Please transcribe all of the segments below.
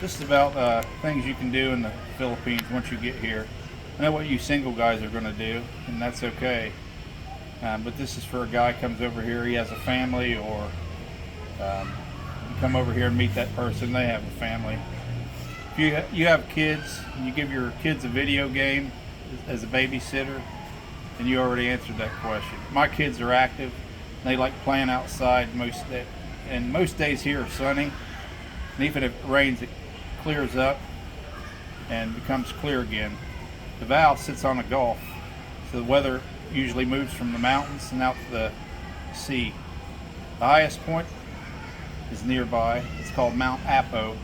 This is about things you can do in the Philippines once you get here. I know what you single guys are going to do, and that's okay. But this is for a guy who comes over here, he has a family, or you come over here and meet that person, they have a family. If you have kids, and you give your kids a video game as a babysitter, then you already answered that question. My kids are active. They like playing outside most days, and most days here are sunny. And even if it rains, it clears up and becomes clear again. Davao sits on a gulf, so the weather usually moves from the mountains and out to the sea. The highest point is nearby. It's called Mount Apo.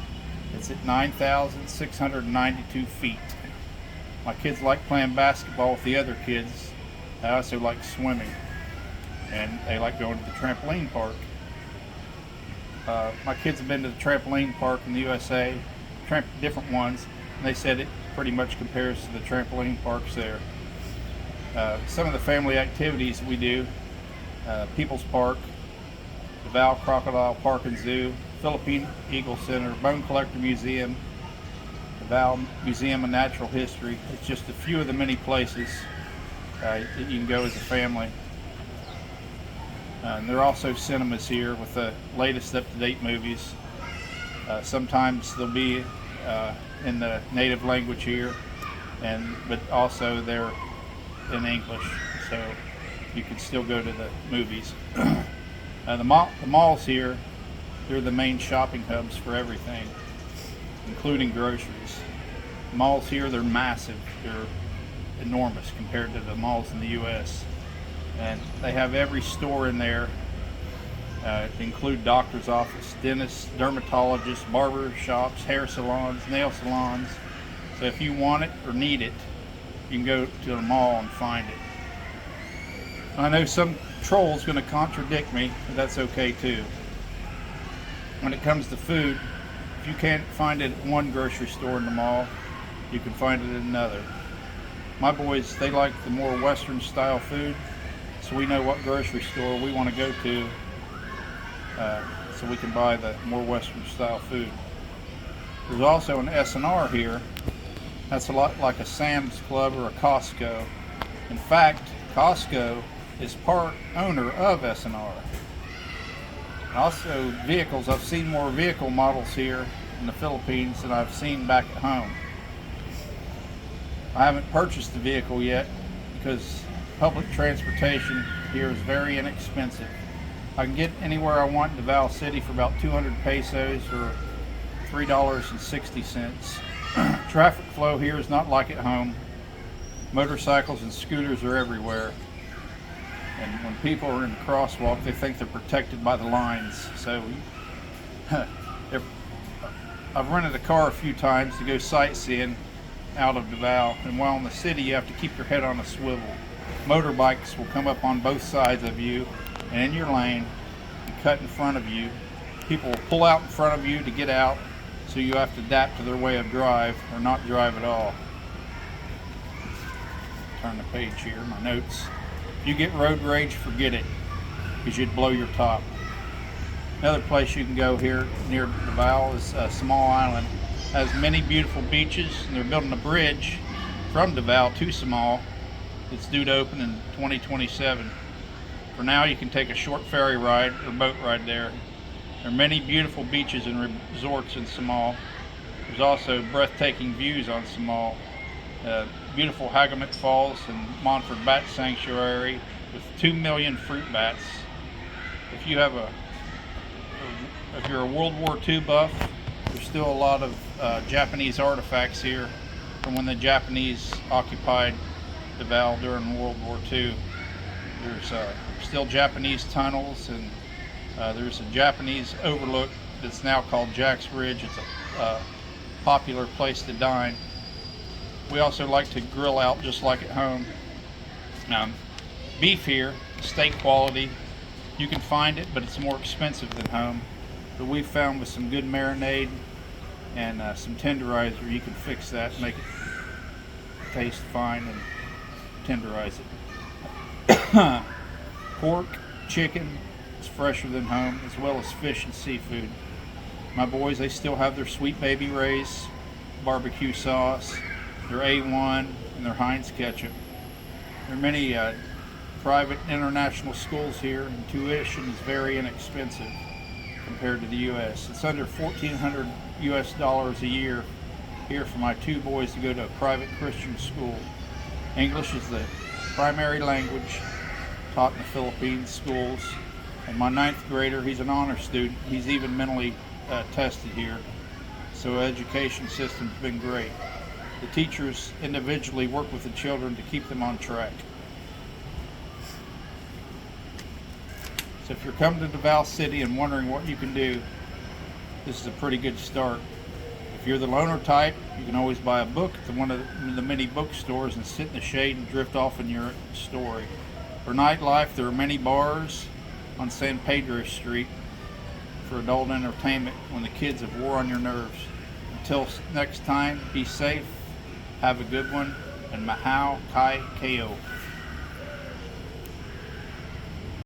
It's at 9,692 feet. My kids like playing basketball with the other kids. I also like swimming, and they like going to the trampoline park. My kids have been to the trampoline park in the USA, different ones, and they said it pretty much compares to the trampoline parks there. Some of the family activities we do: People's Park, Davao Crocodile Park and Zoo, Philippine Eagle Center, Bone Collector Museum, Davao Museum of Natural History. It's just a few of the many places that you can go as a family. And there are also cinemas here with the latest up-to-date movies. Sometimes they'll be in the native language here, but also they're in English, so you can still go to the movies. The malls here, they're the main shopping hubs for everything, including groceries. The malls here, they're massive. They're enormous compared to the malls in the U.S. And they have every store in there, to include doctor's office, dentists, dermatologists, barber shops, hair salons, nail salons. So if you want it or need it, you can go to the mall and find it. I know some troll's going to contradict me, but that's okay too. When it comes to food, if you can't find it at one grocery store in the mall, you can find it at another. My boys, they like the more Western style food, so we know what grocery store we want to go to, so we can buy the more Western style food. There's also an S&R here. That's a lot like a Sam's Club or a Costco. In fact, Costco is part owner of S&R. Also vehicles, I've seen more vehicle models here in the Philippines than I've seen back at home. I haven't purchased the vehicle yet because public transportation here is very inexpensive. I can get anywhere I want in Davao City for about 200 pesos or $3.60. Traffic flow here is not like at home. Motorcycles and scooters are everywhere. And when people are in the crosswalk, they think they're protected by the lines. So I've rented a car a few times to go sightseeing out of Davao, and while in the city you have to keep your head on a swivel. Motorbikes will come up on both sides of you and in your lane and cut in front of you. People will pull out in front of you to get out, so you have to adapt to their way of drive or not drive at all. Turn the page here, my notes. If you get road rage, forget it, because you'd blow your top. Another place you can go here near Davao is a small island. It has many beautiful beaches, and they're building a bridge from Davao to Samal. It's due to open in 2027. For now, you can take a short ferry ride or boat ride there. There are many beautiful beaches and resorts in Samal. There's also breathtaking views on Samal. Beautiful Hagamet Falls and Montford Bat Sanctuary with 2 million fruit bats. If you're a World War II buff, there's still a lot of Japanese artifacts here from when the Japanese occupied Davao during World War II. There's still Japanese tunnels, and there's a Japanese overlook that's now called Jack's Ridge. It's a popular place to dine. We also like to grill out just like at home. Beef here, steak quality, you can find it, but it's more expensive than home. But we've found with some good marinade and some tenderizer, you can fix that, make it taste fine and tenderize it. Pork, chicken is fresher than home, as well as fish and seafood. My boys, they still have their Sweet Baby Ray's barbecue sauce, their A1, and their Heinz ketchup. There are many private international schools here, and tuition is very inexpensive compared to the U.S. It's under $1,400 US a year here for my two boys to go to a private Christian school. English is the primary language taught in the Philippines schools, and my ninth grader, he's an honor student. He's even mentally tested here, so the education system's been great. The teachers individually work with the children to keep them on track. So if you're coming to Davao City and wondering what you can do, this is a pretty good start. If you're the loner type, you can always buy a book at one of the many bookstores and sit in the shade and drift off in your story. For nightlife, there are many bars on San Pedro Street for adult entertainment when the kids have wore on your nerves. Until next time, be safe, have a good one, and Mahau Kai Ko.